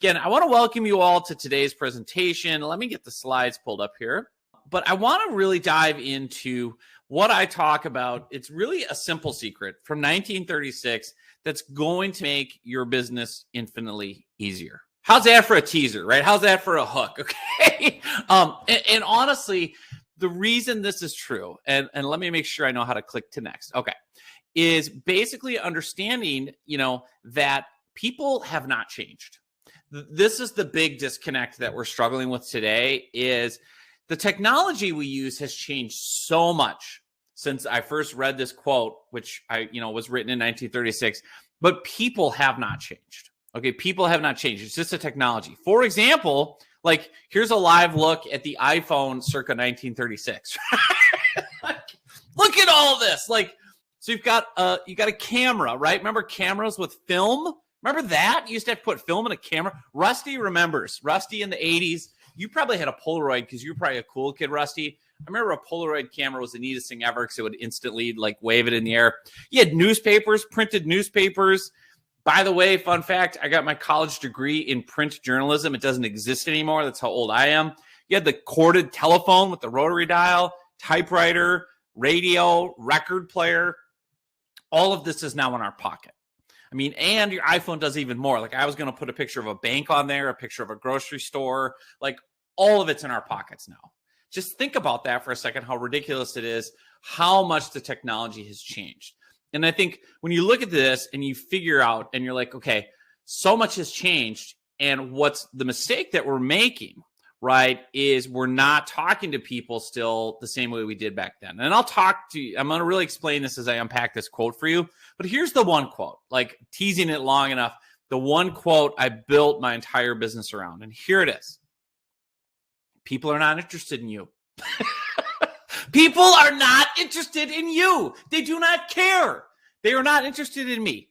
Again, I want to welcome you all to today's presentation. Let me get the slides pulled up here. But I want to really dive into what I talk about. It's really a simple secret from 1936 that's going to make your business infinitely easier. How's that for a teaser, right? How's that for a hook? Okay. And honestly, the reason this is true, and let me make sure I know how to click to next. Okay. Is basically understanding, that people have not changed. This is the big disconnect that we're struggling with today is the technology we use has changed so much since I first read this quote, which was written in 1936, but people have not changed. Okay. People have not changed. It's just a technology. For example, like here's a live look at the iPhone circa 1936. Look at all this. So you've got a camera, right? Remember cameras with film? Remember that? You used to have to put film in a camera. Rusty remembers. Rusty in the 80s. You probably had a Polaroid because you were probably a cool kid, Rusty. I remember a Polaroid camera was the neatest thing ever because it would instantly wave it in the air. You had newspapers, printed newspapers. By the way, fun fact, I got my college degree in print journalism. It doesn't exist anymore. That's how old I am. You had the corded telephone with the rotary dial, typewriter, radio, record player. All of this is now in our pocket. And your iPhone does even more. I was going to put a picture of a bank on there, a picture of a grocery store. All of it's in our pockets now. Just think about that for a second, how ridiculous it is, how much the technology has changed. And I think when you look at this and you figure out and you're like, okay, so much has changed. And what's the mistake that we're making, right, is we're not talking to people still the same way we did back then. And I'm going to really explain this as I unpack this quote for you. But here's the one quote, teasing it long enough, the one quote I built my entire business around. And here it is. People are not interested in you. People are not interested in you. They do not care. They are not interested in me.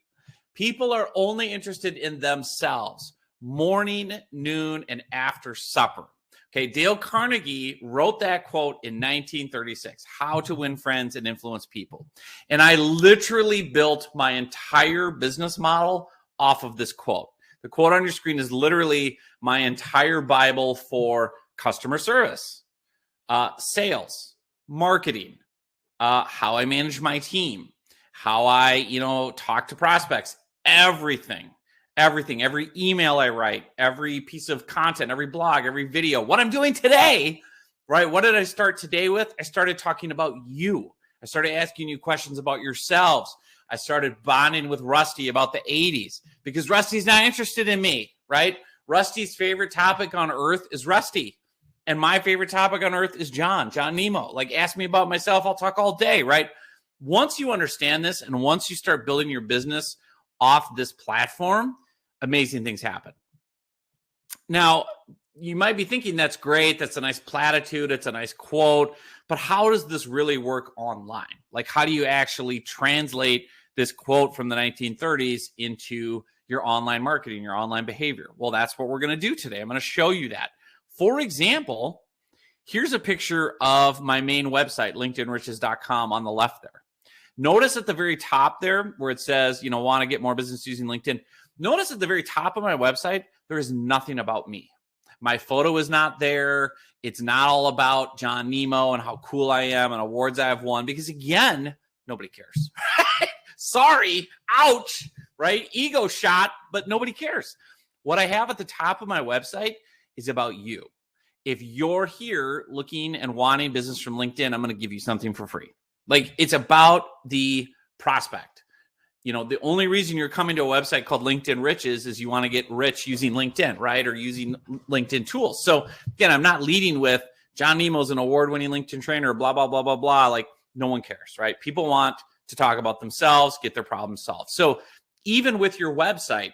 People are only interested in themselves, morning, noon, and after supper. Okay, Dale Carnegie wrote that quote in 1936, How to Win Friends and Influence People. And I literally built my entire business model off of this quote. The quote on your screen is literally my entire Bible for customer service, sales, marketing, how I manage my team, how I, talk to prospects, everything, every email I write, every piece of content, every blog, every video, what I'm doing today, right? What did I start today with? I started talking about you. I started asking you questions about yourselves. I started bonding with Rusty about the 80s because Rusty's not interested in me, right? Rusty's favorite topic on earth is Rusty. And my favorite topic on earth is John Nemo. Ask me about myself. I'll talk all day, right? Once you understand this and once you start building your business off this platform, amazing things happen. Now, you might be thinking that's great. That's a nice platitude. It's a nice quote. But how does this really work online? How do you actually translate this quote from the 1930s into your online marketing, your online behavior? Well, that's what we're going to do today. I'm going to show you that. For example, here's a picture of my main website, linkedinriches.com on the left there. Notice at the very top there where it says, want to get more business using LinkedIn. Notice at the very top of my website, there is nothing about me. My photo is not there. It's not all about John Nemo and how cool I am and awards I have won because, again, nobody cares. Sorry. Ouch. Right? Ego shot, but nobody cares. What I have at the top of my website is about you. If you're here looking and wanting business from LinkedIn, I'm going to give you something for free. It's about the prospect. The only reason you're coming to a website called LinkedIn Riches is you want to get rich using LinkedIn, right? Or using LinkedIn tools. So again, I'm not leading with John Nemo's an award-winning LinkedIn trainer, blah, blah, blah, blah, blah. No one cares, right? People want to talk about themselves, get their problems solved. So even with your website,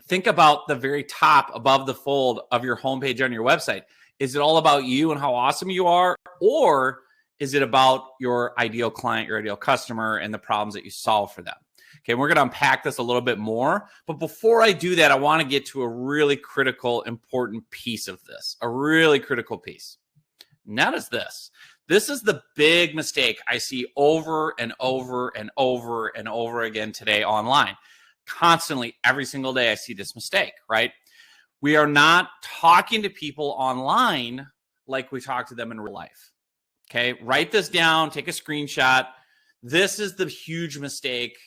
think about the very top above the fold of your homepage on your website. Is it all about you and how awesome you are? Or is it about your ideal client, your ideal customer, and the problems that you solve for them? Okay, we're going to unpack this a little bit more. But before I do that, I want to get to a really critical, important piece of this, a really critical piece. And that is this. This is the big mistake I see over and over and over and over again today online. Constantly, every single day, I see this mistake, right? We are not talking to people online like we talk to them in real life. Okay, write this down, take a screenshot. This is the huge mistake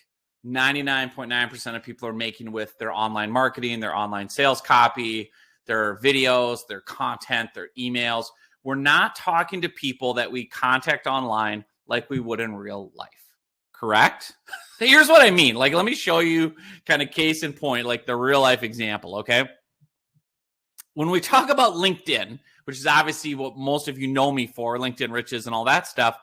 99.9% of people are making with their online marketing, their online sales copy, their videos, their content, their emails. We're not talking to people that we contact online like we would in real life. Correct? Here's what I mean. Like, let me show you kind of case in point, like the real life example, okay? When we talk about LinkedIn, which is obviously what most of you know me for, LinkedIn Riches and all that stuff,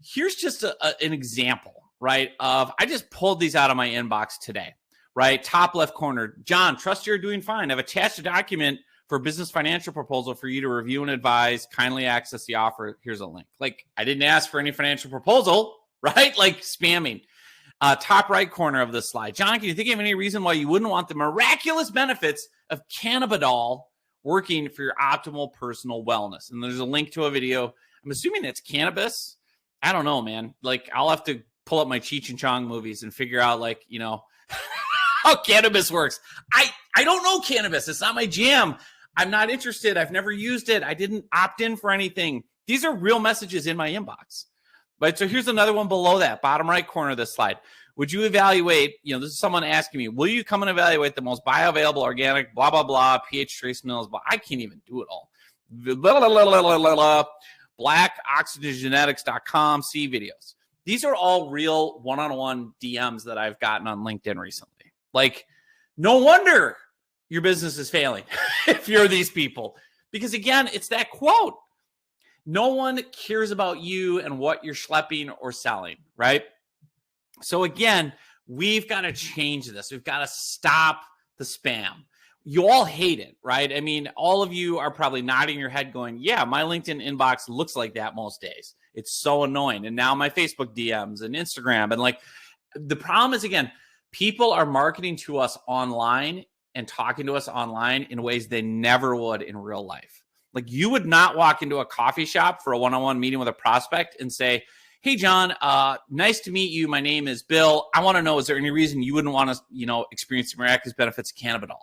here's just an example, right, of I just pulled these out of my inbox today, right? Top left corner, John, trust you're doing fine. I've attached a document for a business financial proposal for you to review and advise. Kindly access the offer. Here's a link. Like, I didn't ask for any financial proposal, right? Like spamming. Top right corner of this slide. John, can you think of any reason why you wouldn't want the miraculous benefits of cannabidiol working for your optimal personal wellness? And there's a link to a video. I'm assuming it's cannabis. I don't know, man. Like, I'll have to pull up my Cheech and Chong movies and figure out, like, you know, how cannabis works. I don't know cannabis. It's not my jam. I'm not interested. I've never used it. I didn't opt in for anything. These are real messages in my inbox. But so here's another one below that, bottom right corner of this slide. Would you evaluate, you know, this is someone asking me, will you come and evaluate the most bioavailable, organic, blah, blah, blah, pH trace minerals, blah. I can't even do it all. Blah, blah, blah, blah, blah, blah. blackoxygenetics.com, see videos. These are all real one-on-one DMs that I've gotten on LinkedIn recently. Like, no wonder your business is failing if you're these people. Because again, it's that quote. No one cares about you and what you're schlepping or selling, right? So again, we've got to change this. We've got to stop the spam. You all hate it, right? I mean, all of you are probably nodding your head going, yeah, my LinkedIn inbox looks like that most days. It's so annoying. And now my Facebook DMs and Instagram. And like, the problem is, again, people are marketing to us online and talking to us online in ways they never would in real life. Like, you would not walk into a coffee shop for a one-on-one meeting with a prospect and say, hey, John, nice to meet you. My name is Bill. I want to know, is there any reason you wouldn't want to, you know, experience the miraculous benefits of cannabidiol?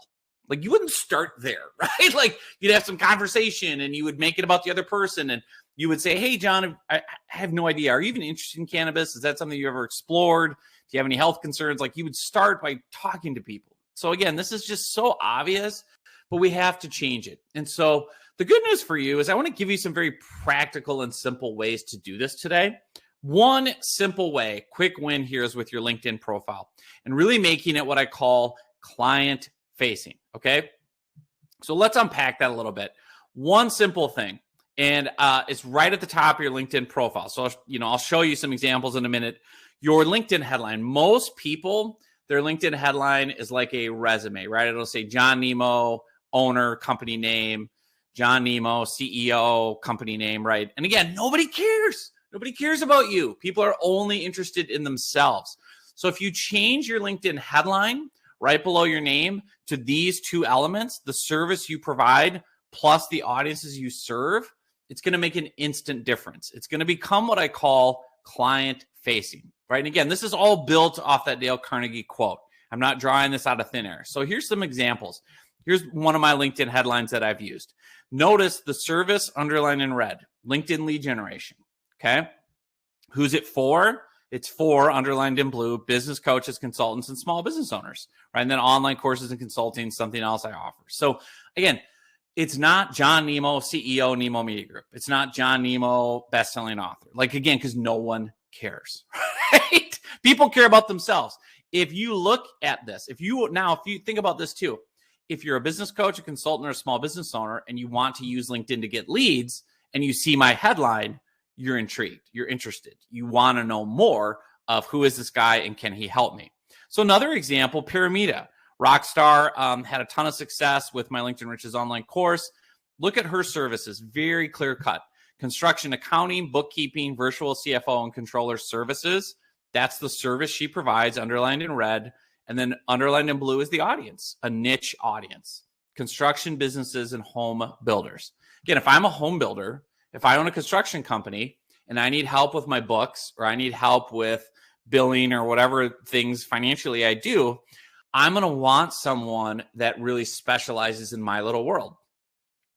Like, you wouldn't start there, right? Like, you'd have some conversation and you would make it about the other person. And you would say, hey, John, I have no idea. Are you even interested in cannabis? Is that something you ever explored? Do you have any health concerns? Like, you would start by talking to people. So again, this is just so obvious, but we have to change it. And so the good news for you is I want to give you some very practical and simple ways to do this today. One simple way, quick win here, is with your LinkedIn profile and really making it what I call client facing. Okay. So let's unpack that a little bit. One simple thing, and it's right at the top of your LinkedIn profile. So, you know, I'll show you some examples in a minute. Your LinkedIn headline, most people, their LinkedIn headline is like a resume, right? It'll say John Nemo, owner, company name, John Nemo, CEO, company name, right? And again, nobody cares. Nobody cares about you. People are only interested in themselves. So if you change your LinkedIn headline right below your name to these two elements, the service you provide plus the audiences you serve, it's going to make an instant difference. It's going to become what I call client facing, right? And again, this is all built off that Dale Carnegie quote. I'm not drawing this out of thin air. So here's some examples. Here's one of my LinkedIn headlines that I've used. Notice the service underlined in red, LinkedIn lead generation. Okay. Who's it for? It's for, underlined in blue, business coaches, consultants, and small business owners, right? And then online courses and consulting, something else I offer. So again, it's not John Nemo, CEO, Nemo Media Group. It's not John Nemo, best-selling author. Like, again, because no one cares, right? People care about themselves. If you look at this, if you think about this too, if you're a business coach, a consultant, or a small business owner, and you want to use LinkedIn to get leads, and you see my headline, you're intrigued, you're interested. You want to know more of who is this guy and can he help me? So another example, Paramita. Rockstar had a ton of success with my LinkedIn Riches online course. Look at her services, very clear cut. Construction, accounting, bookkeeping, virtual CFO, and controller services. That's the service she provides, underlined in red. And then underlined in blue is the audience, a niche audience. Construction businesses and home builders. Again, if I'm a home builder, if I own a construction company and I need help with my books or I need help with billing or whatever things financially I do, I'm going to want someone that really specializes in my little world.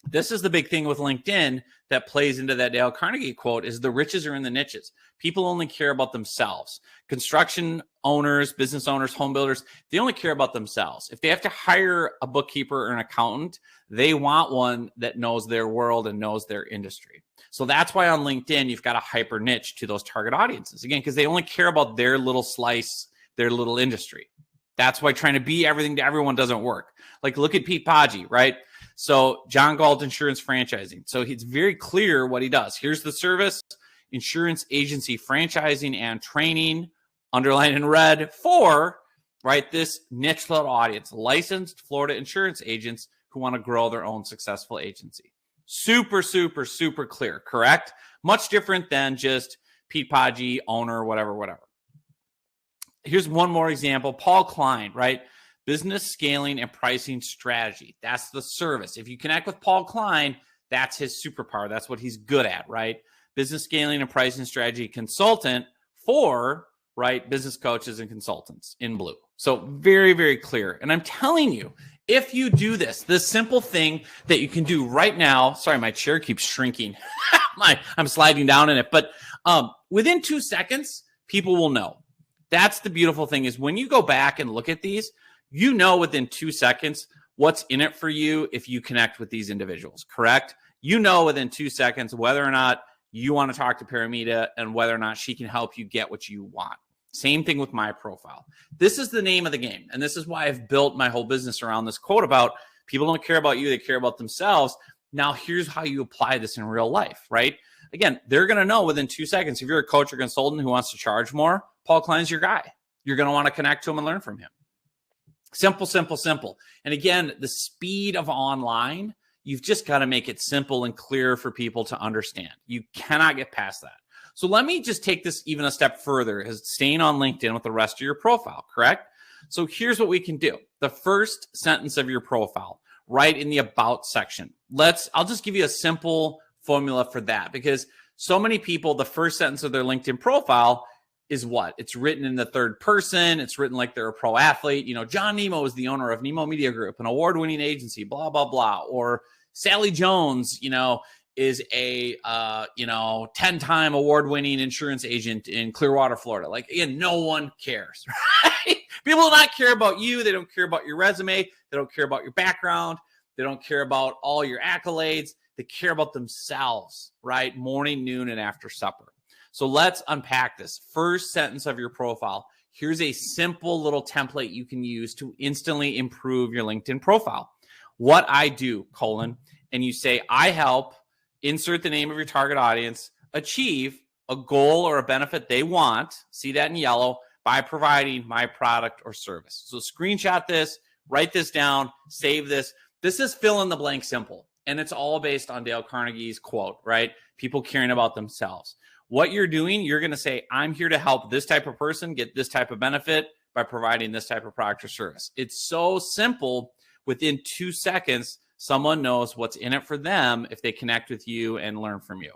This is the big thing with LinkedIn that plays into that Dale Carnegie quote is the riches are in the niches. People only care about themselves. Construction owners, business owners, home builders, they only care about themselves. If they have to hire a bookkeeper or an accountant, they want one that knows their world and knows their industry. So that's why on LinkedIn, you've got a hyper niche to those target audiences. Again, because they only care about their little slice, their little industry. That's why trying to be everything to everyone doesn't work. Like look at Pete Paggi, right? So John Galt Insurance Franchising. So it's very clear what he does. Here's the service, insurance agency franchising and training, underlined in red for, right, this niche little audience, licensed Florida insurance agents who want to grow their own successful agency. Super, super, super clear, correct? Much different than just Pete Paggi, owner, whatever. Here's one more example. Paul Klein, right? Business scaling and pricing strategy. That's the service. If you connect with Paul Klein, that's his superpower. That's what he's good at, right? Business scaling and pricing strategy consultant for, right, business coaches and consultants in blue. So very, very clear. And I'm telling you, if you do this simple thing that you can do right now, sorry, my chair keeps shrinking. I'm sliding down in it, but within 2 seconds, people will know. That's the beautiful thing is when you go back and look at these, you know within 2 seconds what's in it for you if you connect with these individuals, correct? You know within 2 seconds whether or not you want to talk to Paramita and whether or not she can help you get what you want. Same thing with my profile. This is the name of the game. And this is why I've built my whole business around this quote about people don't care about you, they care about themselves. Now, here's how you apply this in real life, right? Again, they're going to know within 2 seconds. If you're a coach or consultant who wants to charge more, Paul Klein's your guy. You're going to want to connect to him and learn from him. Simple, simple, simple. And again, the speed of online, you've just got to make it simple and clear for people to understand. You cannot get past that. So let me just take this even a step further, as staying on LinkedIn with the rest of your profile, correct? So here's what we can do. The first sentence of your profile, right in the about section. I'll just give you a simple formula for that because so many people, the first sentence of their LinkedIn profile is what? It's written in the third person. It's written like they're a pro athlete. You know, John Nemo is the owner of Nemo Media Group, an award-winning agency, blah, blah, blah. Or Sally Jones, is a 10-time award-winning insurance agent in Clearwater, Florida. Like, again, no one cares, right? People do not care about you. They don't care about your resume. They don't care about your background. They don't care about all your accolades. They care about themselves, right? Morning, noon, and after supper. So let's unpack this. First sentence of your profile. Here's a simple little template you can use to instantly improve your LinkedIn profile. What I do, and you say, I help, insert the name of your target audience, achieve a goal or a benefit they want, see that in yellow, by providing my product or service. So screenshot this, write this down, save this. This is fill in the blank simple. And it's all based on Dale Carnegie's quote, right? People caring about themselves. What you're doing, you're going to say, I'm here to help this type of person get this type of benefit by providing this type of product or service. It's so simple. Within 2 seconds, someone knows what's in it for them if they connect with you and learn from you.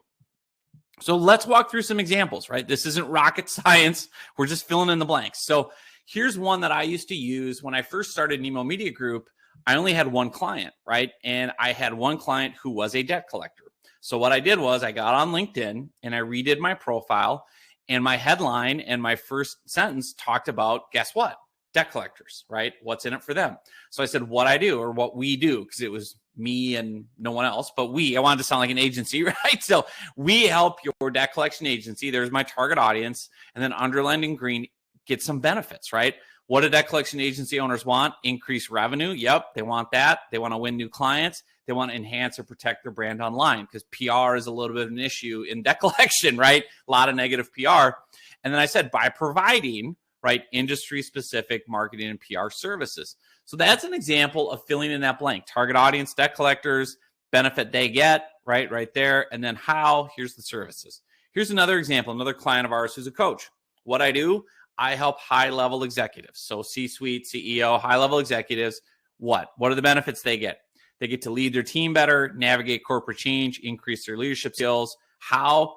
So let's walk through some examples, right? This isn't rocket science. We're just filling in the blanks. So here's one that I used to use when I first started Nemo Media Group. I only had one client, right? And I had one client who was a debt collector. So what I did was I got on LinkedIn and I redid my profile, and my headline and my first sentence talked about, guess what? Debt collectors, right? What's in it for them? So I said, what I do or what we do, because it was me and no one else, but I wanted to sound like an agency, right? So we help your debt collection agency. There's my target audience. And then underlined in green, get some benefits, right? What do debt collection agency owners want? Increase revenue. Yep, they want that. They want to win new clients. They want to enhance or protect their brand online because PR is a little bit of an issue in debt collection, right? A lot of negative PR. And then I said, by providing, right, industry-specific marketing and PR services. So that's an example of filling in that blank. Target audience, debt collectors, benefit they get, right there. And then how, here's the services. Here's another example, another client of ours who's a coach. What I do, I help high-level executives. So C-suite, CEO, high-level executives. What are the benefits they get? They get to lead their team better, navigate corporate change, increase their leadership skills. How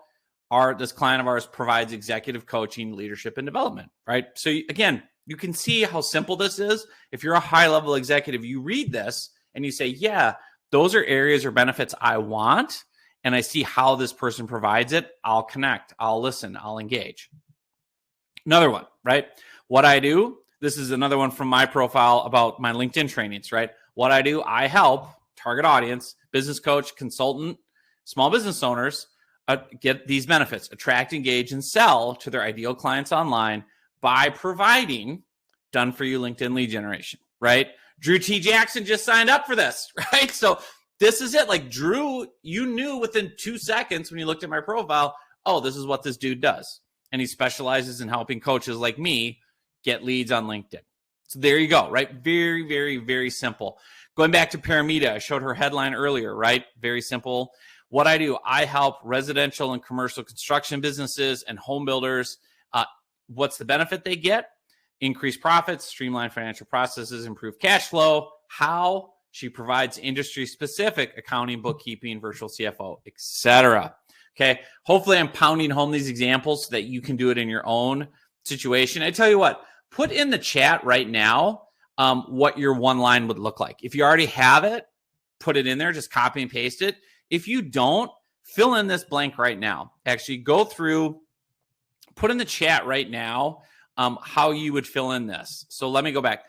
this client of ours provides executive coaching, leadership, and development, right? So again, You can see how simple this is. If you're a high-level executive, you read this and you say, yeah, those are areas or benefits I want, and I see how this person provides it. I'll connect, I'll listen, I'll engage. Another one, right? What I do, this is another one from my profile about my LinkedIn trainings, right? What I do, I help target audience, business coach, consultant, small business owners get these benefits, attract, engage, and sell to their ideal clients online by providing done-for-you LinkedIn lead generation, right? Drew T. Jackson just signed up for this, right? So this is it. Like Drew, you knew within 2 seconds when you looked at my profile, oh, this is what this dude does. And he specializes in helping coaches like me get leads on LinkedIn. So there you go, right? Very, very, very simple. Going back to Paramita, I showed her headline earlier, right? Very simple. What I do, I help residential and commercial construction businesses and home builders. What's the benefit they get? Increase profits, streamline financial processes, improve cash flow. How? She provides industry-specific accounting, bookkeeping, virtual CFO, etc. Okay. Hopefully I'm pounding home these examples so that you can do it in your own situation. I tell you what, put in the chat right now what your one line would look like. If you already have it, put it in there, just copy and paste it. If you don't, fill in this blank right now. Actually go through, put in the chat right now how you would fill in this. So let me go back.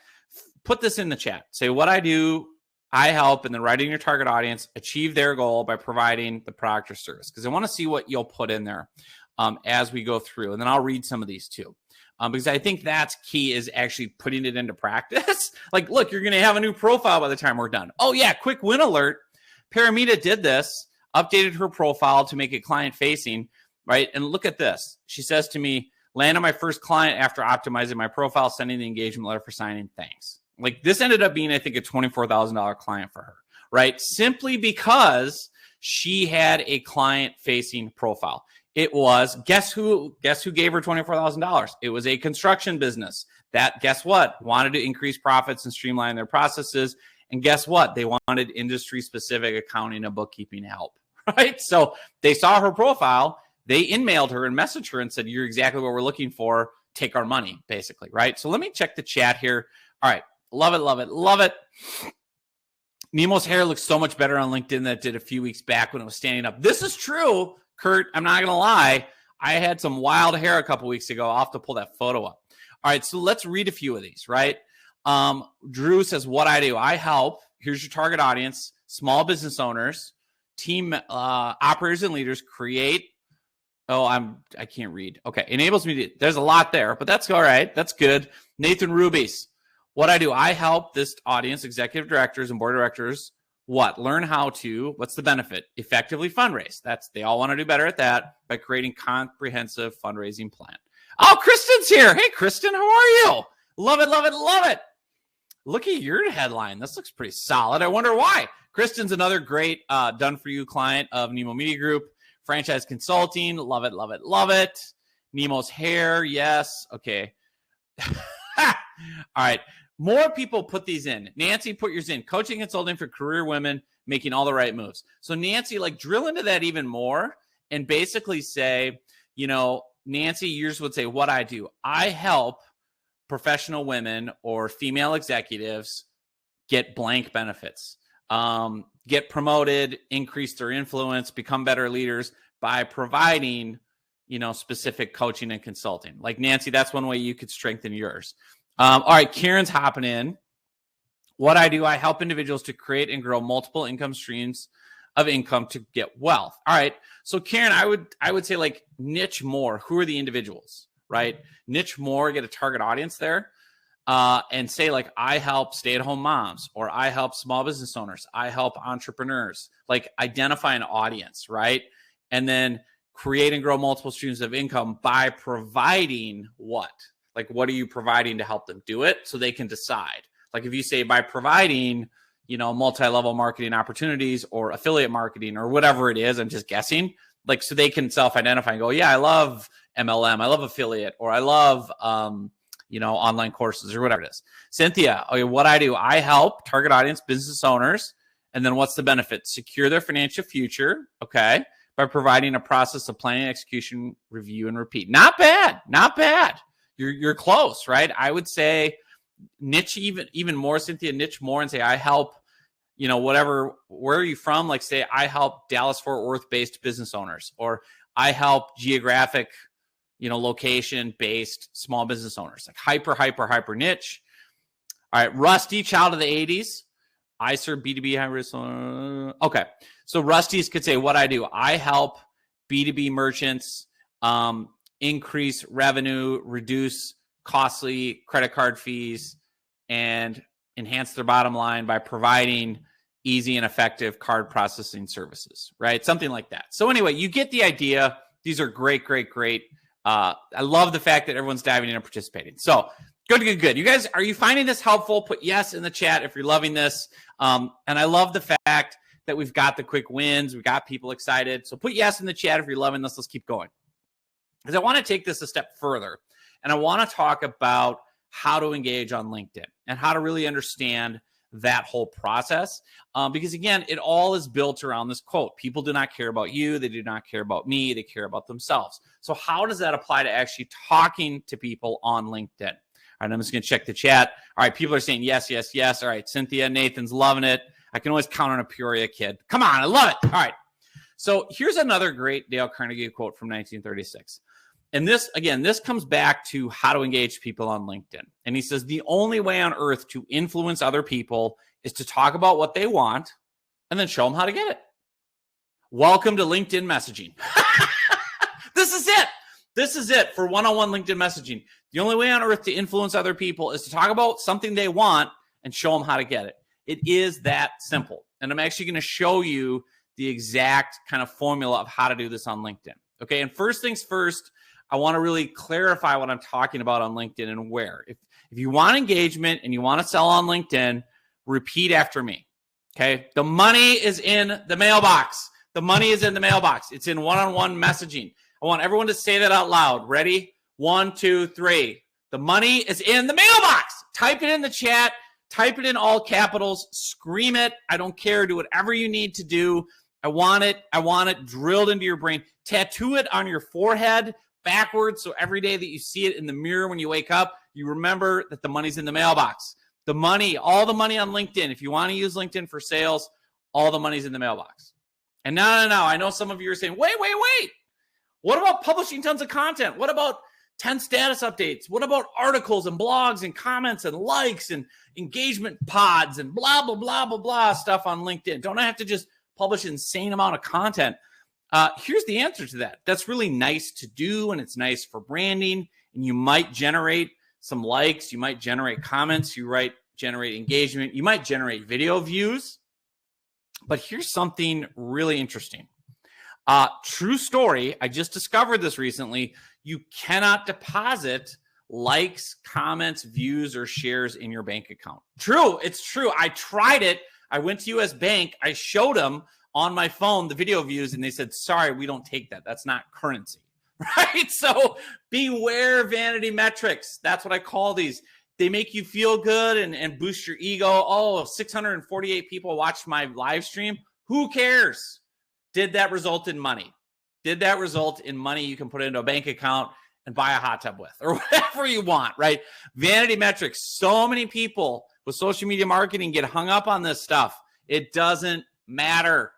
Put this in the chat. Say what I do, I help, and then write in your target audience achieve their goal by providing the product or service. Because I want to see what you'll put in there as we go through. And then I'll read some of these too. Because I think that's key is actually putting it into practice. Like, look, you're going to have a new profile by the time we're done. Oh yeah, quick win alert. Paramita did this, updated her profile to make it client facing, right? And look at this. She says to me, landed my first client after optimizing my profile, sending the engagement letter for signing. Thanks. Like this ended up being, I think, a $24,000 client for her, right? Simply because she had a client-facing profile. It was, guess who gave her $24,000? It was a construction business that, guess what? Wanted to increase profits and streamline their processes. And guess what? They wanted industry-specific accounting and bookkeeping help, right? So they saw her profile. They in-mailed her and messaged her and said, you're exactly what we're looking for. Take our money, basically, right? So let me check the chat here. All right. Love it, love it, love it. Nemo's hair looks so much better on LinkedIn than it did a few weeks back when it was standing up. This is true, Kurt. I'm not going to lie. I had some wild hair a couple weeks ago. I'll have to pull that photo up. All right, so let's read a few of these, right? Drew says, what I do, I help. Here's your target audience, small business owners, team operators and leaders create. Oh, I can't read. Okay, enables me to, there's a lot there, but that's all right. That's good. Nathan Rubies. What I do, I help this audience, executive directors and board of directors, learn how to, what's the benefit? Effectively fundraise. They all want to do better at that by creating comprehensive fundraising plan. Oh, Kristen's here. Hey, Kristen, how are you? Love it, love it, love it. Look at your headline. This looks pretty solid. I wonder why. Kristen's another great done-for-you client of Nemo Media Group. Franchise consulting. Love it, love it, love it. Nemo's hair. Yes. Okay. All right. More people put these in. Nancy, put yours in. Coaching consulting for career women, making all the right moves. So Nancy, drill into that even more and basically say, Nancy, yours would say, what I do, I help professional women or female executives get blank benefits, get promoted, increase their influence, become better leaders by providing, specific coaching and consulting. Like Nancy, that's one way you could strengthen yours. All right, Karen's hopping in. What I do, I help individuals to create and grow multiple income streams of income to get wealth. All right, so Karen, I would say niche more. Who are the individuals, right? Niche more, get a target audience there, and say I help stay-at-home moms, or I help small business owners, I help entrepreneurs. Identify an audience, right? And then create and grow multiple streams of income by providing what? What are you providing to help them do it so they can decide? If you say by providing, multi-level marketing opportunities or affiliate marketing or whatever it is, I'm just guessing, so they can self-identify and go, yeah, I love MLM, I love affiliate, or I love, online courses or whatever it is. Cynthia, okay, what I do, I help target audience business owners. And then what's the benefit? Secure their financial future, okay, by providing a process of planning, execution, review, and repeat. Not bad, not bad. you're close, right? I would say niche even more, Cynthia, niche more and say, I help, whatever, where are you from? Like say, I help Dallas-Fort Worth-based business owners, or I help geographic, location-based small business owners, like hyper niche. All right, Rusty, child of the 80s. I serve B2B high risk. Okay, so Rusty's could say what I do. I help B2B merchants increase revenue, reduce costly credit card fees, and enhance their bottom line by providing easy and effective card processing services, right? Something like that. So anyway, you get the idea. These are great. I love the fact that everyone's diving in and participating. So good. You guys, are you finding this helpful? Put yes in the chat if you're loving this. And I love the fact that we've got the quick wins. We've got people excited. So put yes in the chat if you're loving this. Let's keep going. Because I want to take this a step further. And I want to talk about how to engage on LinkedIn and how to really understand that whole process. Because again, it all is built around this quote. People do not care about you. They do not care about me. They care about themselves. So how does that apply to actually talking to people on LinkedIn? All right, I'm just going to check the chat. All right, people are saying yes. All right, Cynthia, Nathan's loving it. I can always count on a Peoria kid. Come on, I love it. All right. So here's another great Dale Carnegie quote from 1936. And this comes back to how to engage people on LinkedIn. And he says, the only way on earth to influence other people is to talk about what they want and then show them how to get it. Welcome to LinkedIn messaging. This is it for one-on-one LinkedIn messaging. The only way on earth to influence other people is to talk about something they want and show them how to get it. It is that simple. And I'm actually going to show you the exact kind of formula of how to do this on LinkedIn. Okay, and first things first, I want to really clarify what I'm talking about on LinkedIn and where. If you want engagement and you want to sell on LinkedIn, repeat after me. Okay, the money is in the mailbox. The money is in the mailbox. It's in one-on-one messaging. I want everyone to say that out loud. Ready? 1, 2, 3. The money is in the mailbox. Type it in the chat. Type it in all capitals. Scream it. I don't care. Do whatever you need to do. I want it drilled into your brain. Tattoo it on your forehead backwards, so every day that you see it in the mirror when you wake up, you remember that the money's in the mailbox. The money, all the money on LinkedIn, if you want to use LinkedIn for sales, all the money's in the mailbox. And now, I know some of you are saying, wait. What about publishing tons of content? What about 10 status updates? What about articles and blogs and comments and likes and engagement pods and blah, blah, blah, blah, blah stuff on LinkedIn? Don't I have to just publish an insane amount of content? Here's the answer to that. That's really nice to do, and it's nice for branding, and you might generate some likes, you might generate comments, you might generate engagement, you might generate video views. But here's something really interesting. True story, I just discovered this recently. You cannot deposit likes, comments, views, or shares in your bank account. True, it's true. I tried it. I went to US Bank. I showed them on my phone the video views, and they said, sorry, we don't take that. That's not currency, right? So beware vanity metrics. That's what I call these. They make you feel good and boost your ego. Oh, 648 people watched my live stream. Who cares? Did that result in money? Did that result in money you can put into a bank account and buy a hot tub with, or whatever you want, right? Vanity metrics. So many people with social media marketing get hung up on this stuff. It doesn't matter.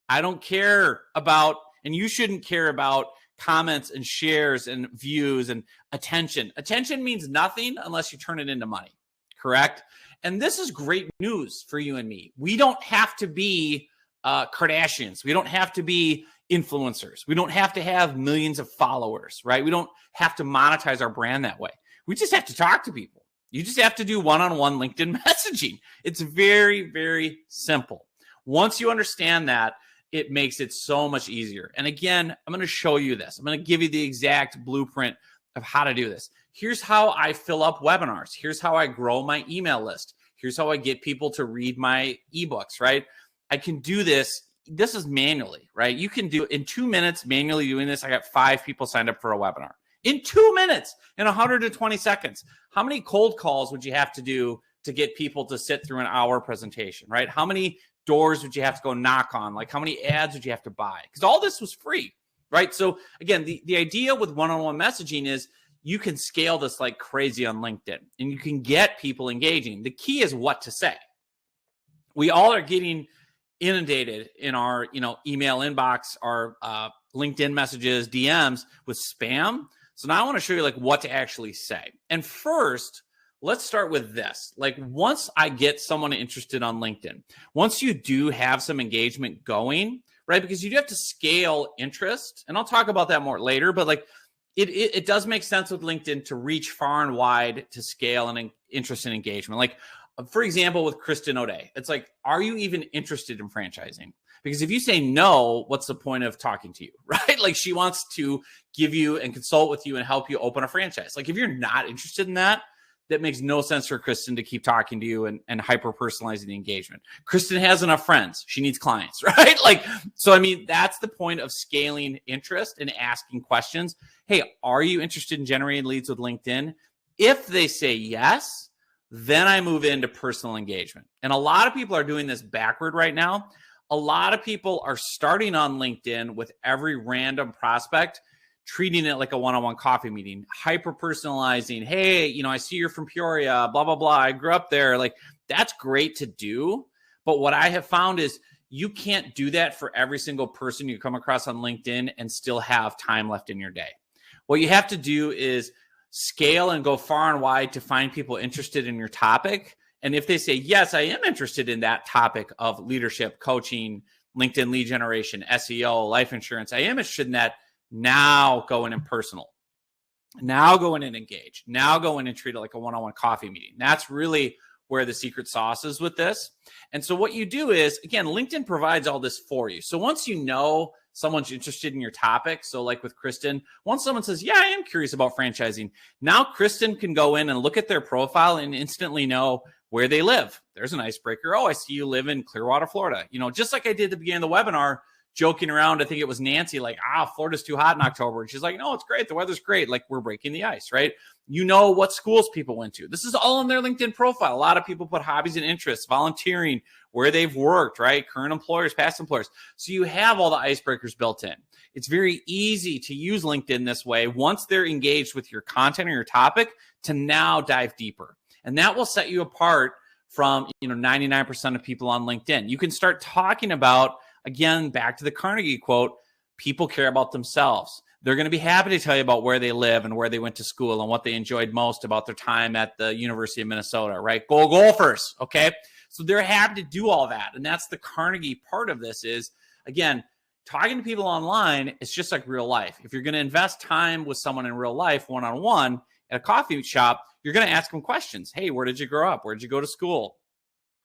I don't care about, and you shouldn't care about, comments and shares and views and attention. Attention means nothing unless you turn it into money, correct? And this is great news for you and me. We don't have to be Kardashians. We don't have to be influencers. We don't have to have millions of followers, right? We don't have to monetize our brand that way. We just have to talk to people. You just have to do one-on-one LinkedIn messaging. It's very, very simple. Once you understand that, it makes it so much easier. And again, I'm going to show you this. I'm going to give you the exact blueprint of how to do this. Here's how I fill up webinars. Here's how I grow my email list. Here's how I get people to read my ebooks, right? I can do this. This is manually, right? You can do in 2 minutes manually doing this. I got 5 people signed up for a webinar. In 2 minutes, in 120 seconds. How many cold calls would you have to do to get people to sit through an hour presentation, right? How many doors would you have to go knock on? Like how many ads would you have to buy? Because all this was free, right? So again, the idea with one-on-one messaging is you can scale this like crazy on LinkedIn and you can get people engaging. The key is what to say. We all are getting inundated in our, email inbox, our LinkedIn messages, DMs with spam. So now I want to show you like what to actually say. And first, let's start with this. Like once I get someone interested on LinkedIn, once you do have some engagement going, right? Because you do have to scale interest. And I'll talk about that more later, but like it does make sense with LinkedIn to reach far and wide to scale and interest and engagement. Like, for example, with Kristen O'Day, it's like, are you even interested in franchising? Because if you say no, what's the point of talking to you, right? Like she wants to give you and consult with you and help you open a franchise. Like if you're not interested in that, that makes no sense for Kristen to keep talking to you and hyper-personalizing the engagement. Kristen has enough friends. She needs clients, right? Like, so, I mean, that's the point of scaling interest and asking questions. Hey, are you interested in generating leads with LinkedIn? If they say yes, then I move into personal engagement. And a lot of people are doing this backward right now. A lot of people are starting on LinkedIn with every random prospect, treating it like a one-on-one coffee meeting, hyper-personalizing. Hey, I see you're from Peoria, blah, blah, blah. I grew up there. Like that's great to do. But what I have found is you can't do that for every single person you come across on LinkedIn and still have time left in your day. What you have to do is scale and go far and wide to find people interested in your topic. And if they say, yes, I am interested in that topic of leadership, coaching, LinkedIn lead generation, SEO, life insurance, I am interested in that. Now go in and personal. Now go in and engage. Now go in and treat it like a one-on-one coffee meeting. That's really where the secret sauce is with this. And so what you do is, again, LinkedIn provides all this for you. So once you know someone's interested in your topic, so like with Kristen, once someone says, yeah, I am curious about franchising, now Kristen can go in and look at their profile and instantly know where they live. There's an icebreaker. Oh, I see you live in Clearwater, Florida. Just like I did at the beginning of the webinar, joking around. I think it was Nancy, like, Florida's too hot in October. And she's like, no, it's great. The weather's great. Like we're breaking the ice, right? You know what schools people went to. This is all on their LinkedIn profile. A lot of people put hobbies and interests, volunteering, where they've worked, right? Current employers, past employers. So you have all the icebreakers built in. It's very easy to use LinkedIn this way once they're engaged with your content or your topic to now dive deeper. And that will set you apart from 99% of people on LinkedIn. You can start talking about, again, back to the Carnegie quote, people care about themselves. They're going to be happy to tell you about where they live and where they went to school and what they enjoyed most about their time at the University of Minnesota, right? Go Gophers, okay? So they're happy to do all that. And that's the Carnegie part of this is, again, talking to people online, it's just like real life. If you're going to invest time with someone in real life, one-on-one, at a coffee shop, you're going to ask them questions. Hey, where did you grow up? Where did you go to school?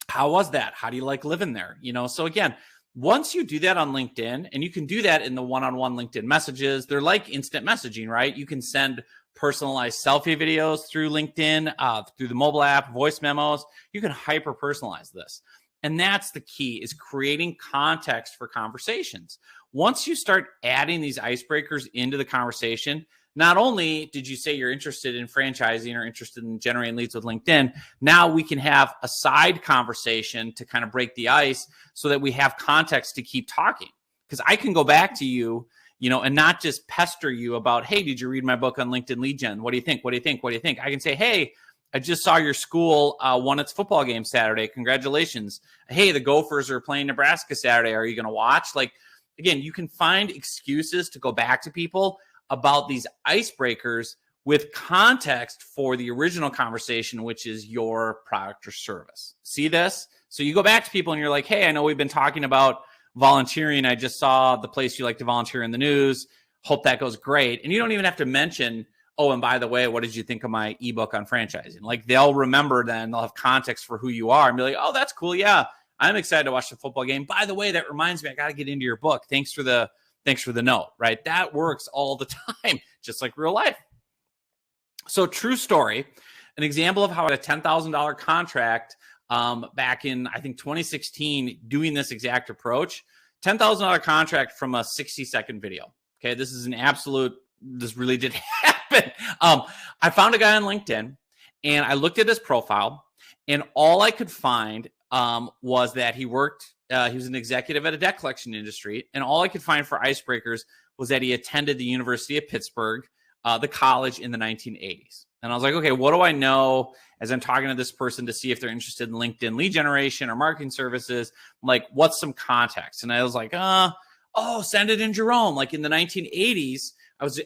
How was that? How do you like living there? So again, once you do that on LinkedIn, and you can do that in the one-on-one LinkedIn messages, they're like instant messaging, right? You can send personalized selfie videos through LinkedIn, through the mobile app, voice memos. You can hyper-personalize this. And that's the key, is creating context for conversations. Once you start adding these icebreakers into the conversation, not only did you say you're interested in franchising or interested in generating leads with LinkedIn, now we can have a side conversation to kind of break the ice so that we have context to keep talking. Because I can go back to you, and not just pester you about, hey, did you read my book on LinkedIn lead gen? What do you think? What do you think? What do you think? I can say, hey, I just saw your school won its football game Saturday. Congratulations. Hey, the Gophers are playing Nebraska Saturday. Are you going to watch? Like, again, you can find excuses to go back to people about these icebreakers with context for the original conversation, which is your product or service. See this? So you go back to people and you're like, hey, I know we've been talking about volunteering. I just saw the place you like to volunteer in the news. Hope that goes great. And you don't even have to mention, oh, and by the way, what did you think of my ebook on franchising? Like they'll remember then, they'll have context for who you are and be like, oh, that's cool. Yeah, I'm excited to watch the football game. By the way, that reminds me, I got to get into your book. Thanks for the note, right? That works all the time, just like real life. So true story, an example of how a $10,000 contract back in, I think, 2016, doing this exact approach, $10,000 contract from a 60-second video. Okay, this is this really did happen. I found a guy on LinkedIn and I looked at his profile and all I could find was that he worked, he was an executive at a debt collection industry. And all I could find for icebreakers was that he attended the University of Pittsburgh, the college in the 1980s. And I was like, okay, what do I know as I'm talking to this person to see if they're interested in LinkedIn lead generation or marketing services? Like, what's some context? And I was like, send it in Jerome. Like in the 1980s,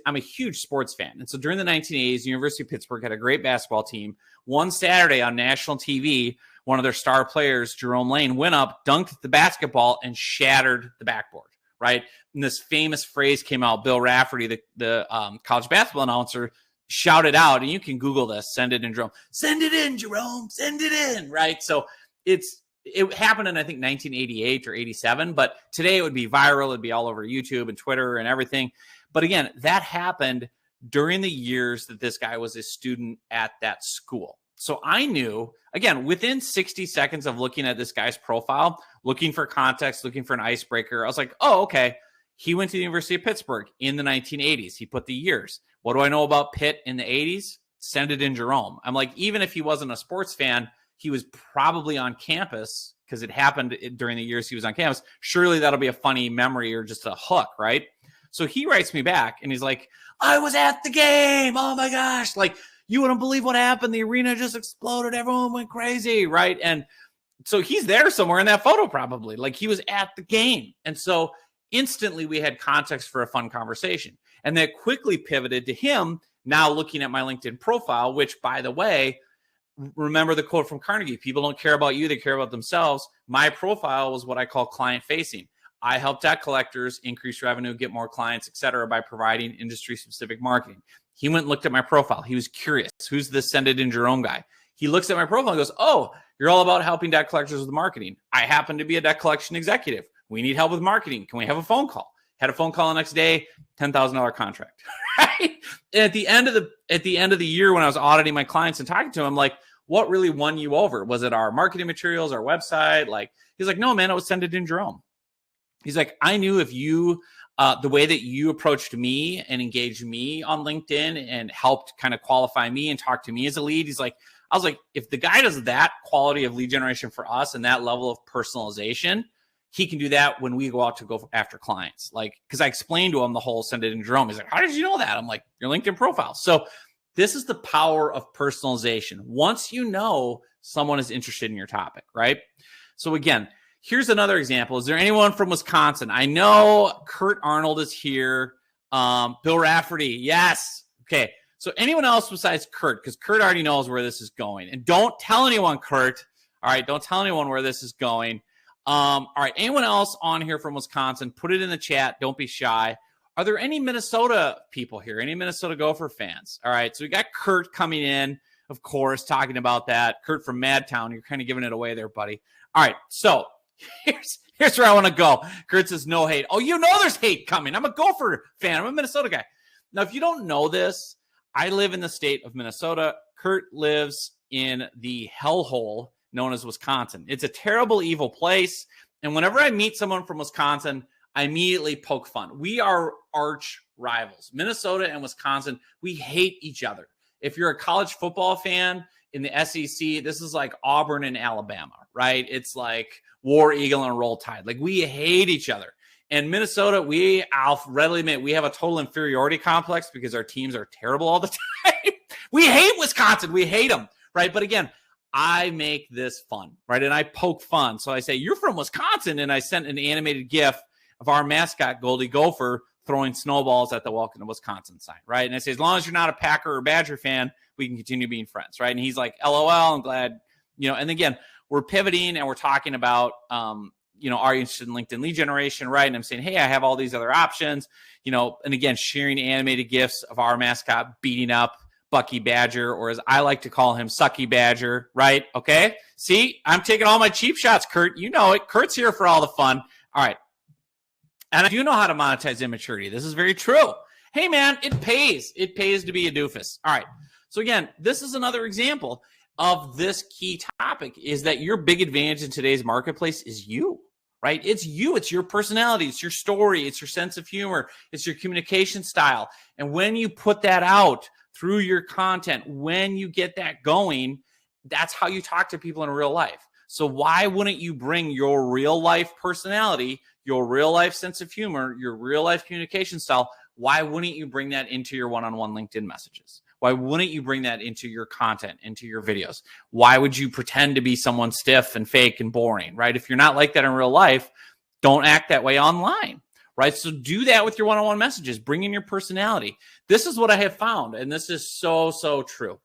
I'm a huge sports fan. And so during the 1980s, University of Pittsburgh had a great basketball team. One Saturday on national TV, one of their star players, Jerome Lane, went up, dunked the basketball, and shattered the backboard, right? And this famous phrase came out. Bill Rafferty, the college basketball announcer, shouted out, and you can Google this, send it in Jerome. Send it in, Jerome. Send it in, right? So it happened in, I think, 1988 or 87, but today it would be viral. It'd be all over YouTube and Twitter and everything. But again, that happened during the years that this guy was a student at that school. So I knew, again, within 60 seconds of looking at this guy's profile, looking for context, looking for an icebreaker, I was like, oh, okay, he went to the University of Pittsburgh in the 1980s. He put the years. What do I know about Pitt in the 80s? Send it in Jerome. I'm like, even if he wasn't a sports fan, he was probably on campus because it happened during the years he was on campus. Surely that'll be a funny memory or just a hook, right? So he writes me back and he's like, I was at the game. Oh my gosh. Like, you wouldn't believe what happened. The arena just exploded. Everyone went crazy, right? And so he's there somewhere in that photo probably. Like, he was at the game. And so instantly we had context for a fun conversation. And that quickly pivoted to him now looking at my LinkedIn profile, which, by the way, remember the quote from Carnegie, people don't care about you, they care about themselves. My profile was what I call client facing. I help debt collectors increase revenue, get more clients, et cetera, by providing industry-specific marketing. He went and looked at my profile. He was curious. Who's this Send It in Jerome guy? He looks at my profile and goes, oh, you're all about helping debt collectors with marketing. I happen to be a debt collection executive. We need help with marketing. Can we have a phone call? Had a phone call the next day, $10,000 contract. Right? And at the end of the year, when I was auditing my clients and talking to them, like, what really won you over? Was it our marketing materials, our website? Like, he's like, no, man, it was Send It in Jerome. He's like, I knew if you, the way that you approached me and engaged me on LinkedIn and helped kind of qualify me and talk to me as a lead. He's like, I was like, if the guy does that quality of lead generation for us and that level of personalization, he can do that when we go out to go after clients. Like, because I explained to him the whole Send It in Jerome. He's like, how did you know that? I'm like, your LinkedIn profile. So this is the power of personalization. Once you know someone is interested in your topic, right? So again, here's another example. Is there anyone from Wisconsin? I know Kurt Arnold is here. Bill Rafferty, yes. Okay, so anyone else besides Kurt? Because Kurt already knows where this is going. And don't tell anyone, Kurt. All right, don't tell anyone where this is going. All right, anyone else on here from Wisconsin? Put it in the chat. Don't be shy. Are there any Minnesota people here? Any Minnesota Gopher fans? All right, so we got Kurt coming in, of course, talking about that. Kurt from Madtown. You're kind of giving it away there, buddy. All right, so here's where I want to go. Kurt says no hate. Oh, you know there's hate coming. I'm a Gopher fan. I'm a Minnesota guy. Now, if you don't know this, I live in the state of Minnesota. Kurt lives in the hellhole known as Wisconsin. It's a terrible, evil place. And whenever I meet someone from Wisconsin, I immediately poke fun. We are arch rivals. Minnesota and Wisconsin, we hate each other. If you're a college football fan in the SEC, this is like Auburn and Alabama, right? It's like War Eagle and Roll Tide. Like, we hate each other. And Minnesota, I'll readily admit, we have a total inferiority complex because our teams are terrible all the time. We hate Wisconsin. We hate them, right? But again, I make this fun, right? And I poke fun. So I say, you're from Wisconsin. And I sent an animated GIF of our mascot, Goldie Gopher, throwing snowballs at the Welcome to Wisconsin sign, right? And I say, as long as you're not a Packer or Badger fan, we can continue being friends, right? And he's like, LOL, I'm glad, and again, we're pivoting and we're talking about, are you interested in LinkedIn lead generation, right? And I'm saying, hey, I have all these other options, and again, sharing animated GIFs of our mascot beating up Bucky Badger, or as I like to call him, Sucky Badger, right? Okay. See, I'm taking all my cheap shots, Kurt. You know it. Kurt's here for all the fun. All right. And I do know how to monetize immaturity. This is very true. Hey, man, it pays. It pays to be a doofus. All right. So again, this is another example of this key topic, is that your big advantage in today's marketplace is you, right? It's you. It's your personality. It's your story. It's your sense of humor. It's your communication style. And when you put that out through your content, when you get that going, that's how you talk to people in real life. So why wouldn't you bring your real life personality, your real life sense of humor, your real life communication style why wouldn't you bring that into your one-on-one LinkedIn messages? Why wouldn't you bring that into your content, into your videos? Why would you pretend to be someone stiff and fake and boring, right? If you're not like that in real life, don't act that way online, right? So do that with your one-on-one messages. Bring in your personality. This is what I have found, and this is so, so true.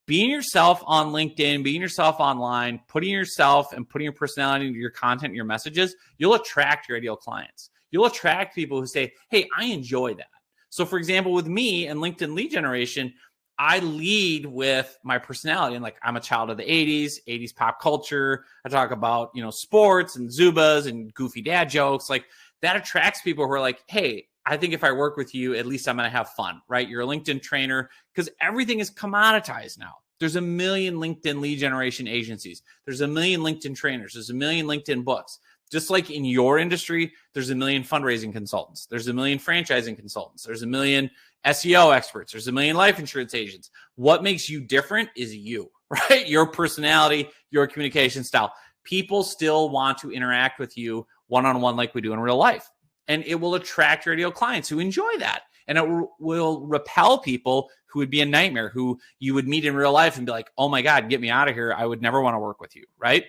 Being yourself on LinkedIn, being yourself online, putting yourself and putting your personality into your content, your messages, you'll attract your ideal clients. You'll attract people who say, hey, I enjoy that. So for example, with me and LinkedIn lead generation, I lead with my personality, and like I'm a child of the 80s pop culture. I talk about, sports and Zubas and goofy dad jokes. Like that attracts people who are like, hey, I think if I work with you, at least I'm going to have fun, right? You're a LinkedIn trainer, because everything is commoditized now. There's a million LinkedIn lead generation agencies. There's a million LinkedIn trainers. There's a million LinkedIn books. Just like in your industry, there's a million fundraising consultants. There's a million franchising consultants. There's a million SEO experts. There's a million life insurance agents. What makes you different is you, right? Your personality, your communication style. People still want to interact with you one-on-one like we do in real life. And it will attract your ideal clients who enjoy that. And it will repel people who would be a nightmare, who you would meet in real life and be like, oh my God, get me out of here. I would never want to work with you, right?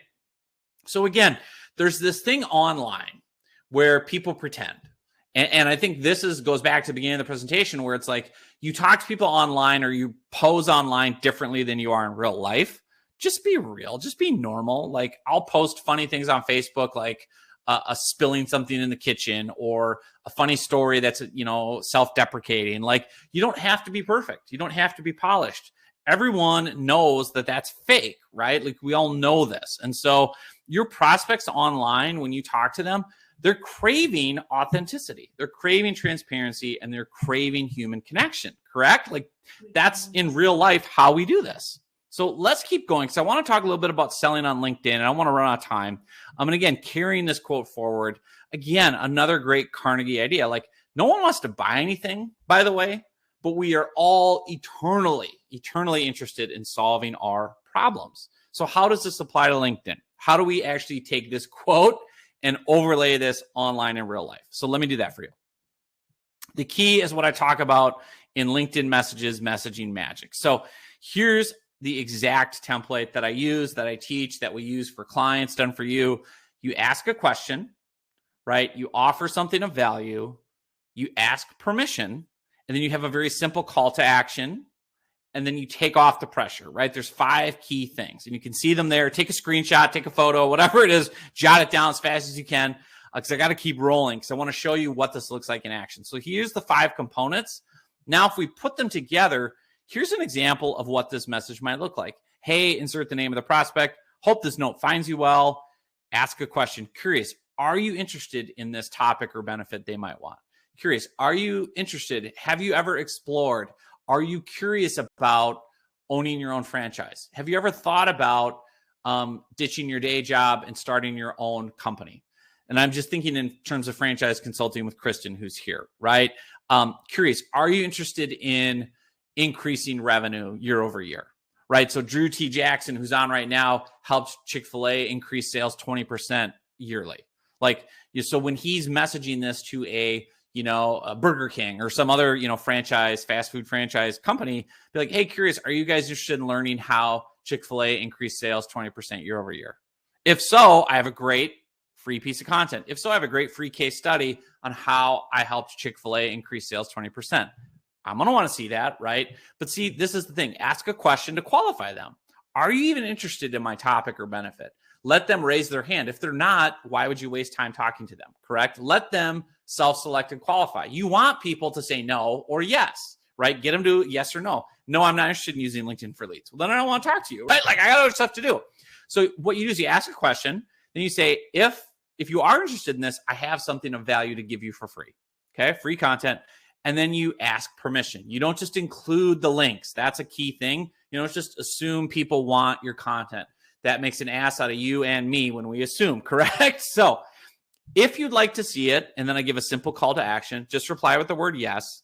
So again, there's this thing online where people pretend. And I think this goes back to the beginning of the presentation, where it's like you talk to people online or you pose online differently than you are in real life. Just be real. Just be normal. Like I'll post funny things on Facebook, like spilling something in the kitchen, or a funny story that's, self-deprecating. Like you don't have to be perfect. You don't have to be polished. Everyone knows that that's fake, right? Like we all know this. And so your prospects online, when you talk to them, they're craving authenticity. They're craving transparency, and they're craving human connection, correct? Like that's in real life how we do this. So let's keep going, because I want to talk a little bit about selling on LinkedIn, and I want to run out of time. And again, carrying this quote forward, again, another great Carnegie idea. Like no one wants to buy anything, by the way, but we are all eternally interested in solving our problems. So how does this apply to LinkedIn? How do we actually take this quote and overlay this online in real life? So let me do that for you. The key is what I talk about in LinkedIn messages, messaging magic. So here's the exact template that I use, that I teach, that we use for clients, done for you. You ask a question, right? You offer something of value, you ask permission, and then you have a very simple call to action, and then you take off the pressure, right? There's 5 key things, and you can see them there. Take a screenshot, take a photo, whatever it is, jot it down as fast as you can, because I got to keep rolling, because I want to show you what this looks like in action. So here's the 5 components. Now, if we put them together, here's an example of what this message might look like. Hey, insert the name of the prospect. Hope this note finds you well. Ask a question. Curious, are you interested in this topic or benefit they might want? Curious, are you interested? Have you ever explored? Are you curious about owning your own franchise? Have you ever thought about ditching your day job and starting your own company? And I'm just thinking in terms of franchise consulting with Kristen, who's here, right? Curious, are you interested in increasing revenue year over year, right? So Drew T. Jackson, who's on right now, helps Chick-fil-A increase sales 20% yearly. Like, so when he's messaging this to a Burger King or some other, franchise, fast food franchise company, be like, hey, curious, are you guys interested in learning how Chick-fil-A increased sales 20% year over year? If so, I have a great free piece of content. If so, I have a great free case study on how I helped Chick-fil-A increase sales 20%. I'm going to want to see that, right? But see, this is the thing. Ask a question to qualify them. Are you even interested in my topic or benefit? Let them raise their hand. If they're not, why would you waste time talking to them, correct? Let them self-select and qualify. You want people to say no or yes, right? Get them to yes or no. No, I'm not interested in using LinkedIn for leads. Well, then I don't want to talk to you, right? Like I got other stuff to do. So what you do is you ask a question, then you say, if you are interested in this, I have something of value to give you for free, okay? Free content. And then you ask permission. You don't just include the links. That's a key thing. You don't just assume people want your content. That makes an ass out of you and me when we assume, correct? So if you'd like to see it, and then I give a simple call to action, just reply with the word yes,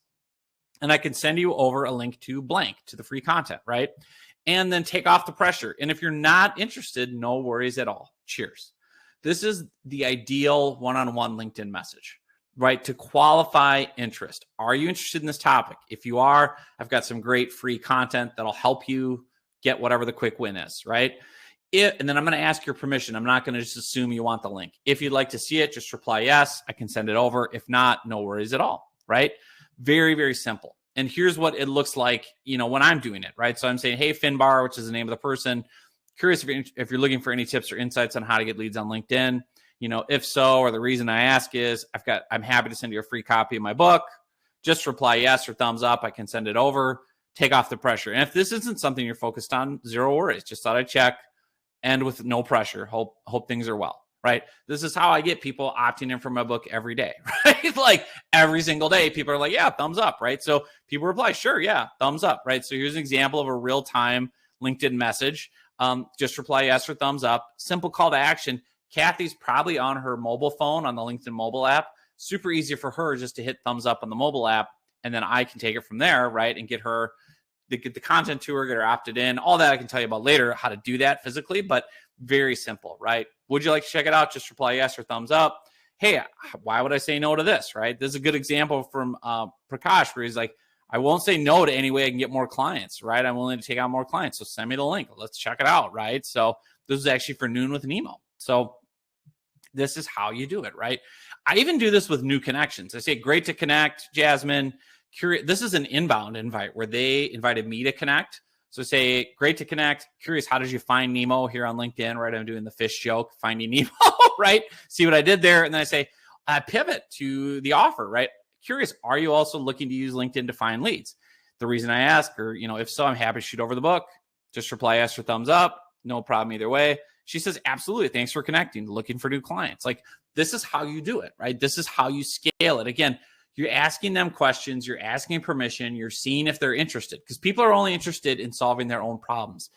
and I can send you over a link to blank, to the free content, right? And then take off the pressure. And if you're not interested, no worries at all. Cheers. This is the ideal one-on-one LinkedIn message. right? To qualify interest. Are you interested in this topic? If you are, I've got some great free content that'll help you get whatever the quick win is, right? And then I'm going to ask your permission. I'm not going to just assume you want the link. If you'd like to see it, just reply yes. I can send it over. If not, no worries at all, right? Very, very simple. And here's what it looks like, when I'm doing it, right? So I'm saying, hey, Finbar, which is the name of the person. Curious if you're looking for any tips or insights on how to get leads on LinkedIn. If so, or the reason I ask is I'm happy to send you a free copy of my book. Just reply yes or thumbs up. I can send it over. Take off the pressure. And if this isn't something you're focused on, zero worries. Just thought I'd check. And with no pressure, hope things are well, right? This is how I get people opting in for my book every day, right? Like every single day, people are like, yeah, thumbs up, right? So people reply, sure, yeah, thumbs up, right? So here's an example of a real-time LinkedIn message. Just reply yes or thumbs up. Simple call to action. Kathy's probably on her mobile phone on the LinkedIn mobile app. Super easy for her just to hit thumbs up on the mobile app, and then I can take it from there, right? And get the content to her, get her opted in, all that I can tell you about later, how to do that physically, but very simple, right? Would you like to check it out? Just reply yes or thumbs up. Hey, why would I say no to this, right? This is a good example from Prakash, where he's like, I won't say no to any way I can get more clients, right? I'm willing to take on more clients, so send me the link. Let's check it out, right? So this is actually for Noon with Nemo. So this is how you do it, right? I even do this with new connections. I say, great to connect, Jasmine. This is an inbound invite where they invited me to connect. So say, great to connect. Curious, how did you find Nemo here on LinkedIn, right? I'm doing the fish joke, finding Nemo, right? See what I did there. And then I say, pivot to the offer, right? Curious, are you also looking to use LinkedIn to find leads? The reason I ask her, if so, I'm happy to shoot over the book. Just reply yes or thumbs up. No problem either way. She says, absolutely. Thanks for connecting. Looking for new clients. Like, this is how you do it, right? This is how you scale it. Again, you're asking them questions. You're asking permission. You're seeing if they're interested, because people are only interested in solving their own problems.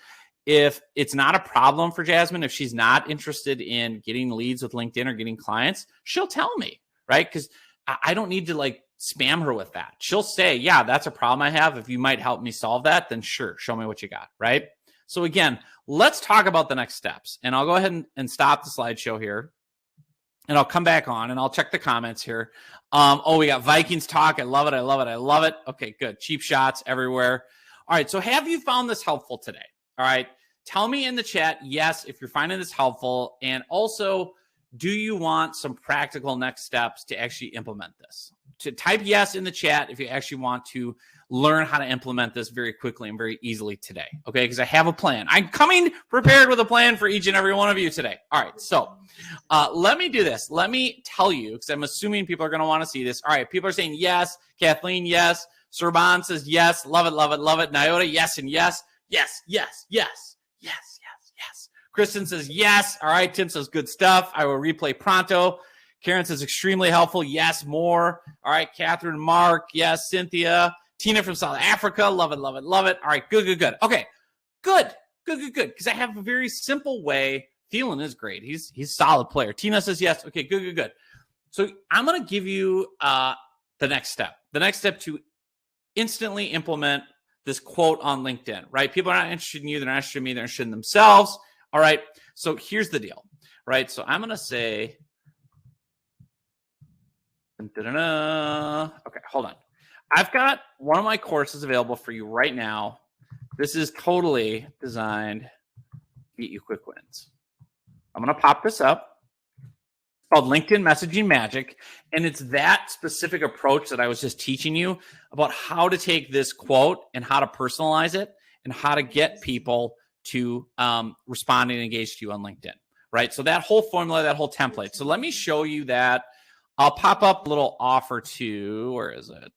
If it's not a problem for Jasmine, if she's not interested in getting leads with LinkedIn or getting clients, she'll tell me, right? Because I don't need to spam her with that. She'll say, yeah, that's a problem I have. If you might help me solve that, then sure, show me what you got, right? So again, let's talk about the next steps. And I'll go ahead and stop the slideshow here. And I'll come back on and I'll check the comments here. We got Vikings talk. I love it. I love it. I love it. Okay, good. Cheap shots everywhere. All right. So have you found this helpful today? All right. Tell me in the chat, yes, if you're finding this helpful. And also, do you want some practical next steps to actually implement this? To type yes in the chat if you actually want to learn how to implement this very quickly and very easily today. Okay, because I have a plan. I'm coming prepared with a plan for each and every one of you today. All right, so let me do this. Let me tell you, because I'm assuming people are going to want to see this. All right, people are saying yes. Kathleen, yes. Serban says yes. Love it, love it, love it. Nyota, yes and yes. Yes, yes, yes, yes, yes, yes. Kristen says yes. All right, Tim says good stuff. I will replay pronto. Karen says extremely helpful. Yes, more. All right, Catherine, Mark, yes. Cynthia, Tina from South Africa. Love it, love it, love it. All right, good, good, good. Okay, good. Because I have a very simple way. Thielen is great. He's a solid player. Tina says yes. Okay, good. So I'm going to give you the next step. The next step to instantly implement this quote on LinkedIn, right? People are not interested in you. They're not interested in me. They're interested in themselves. All right. So here's the deal, right? So I'm going to say, okay, hold on. I've got one of my courses available for you right now. This is totally designed to get you quick wins. I'm going to pop this up. It's called LinkedIn Messaging Magic. And it's that specific approach that I was just teaching you about how to take this quote and how to personalize it and how to get people to respond and engage to you on LinkedIn, right? So that whole formula, that whole template. So let me show you that. I'll pop up a little offer too. Where is it?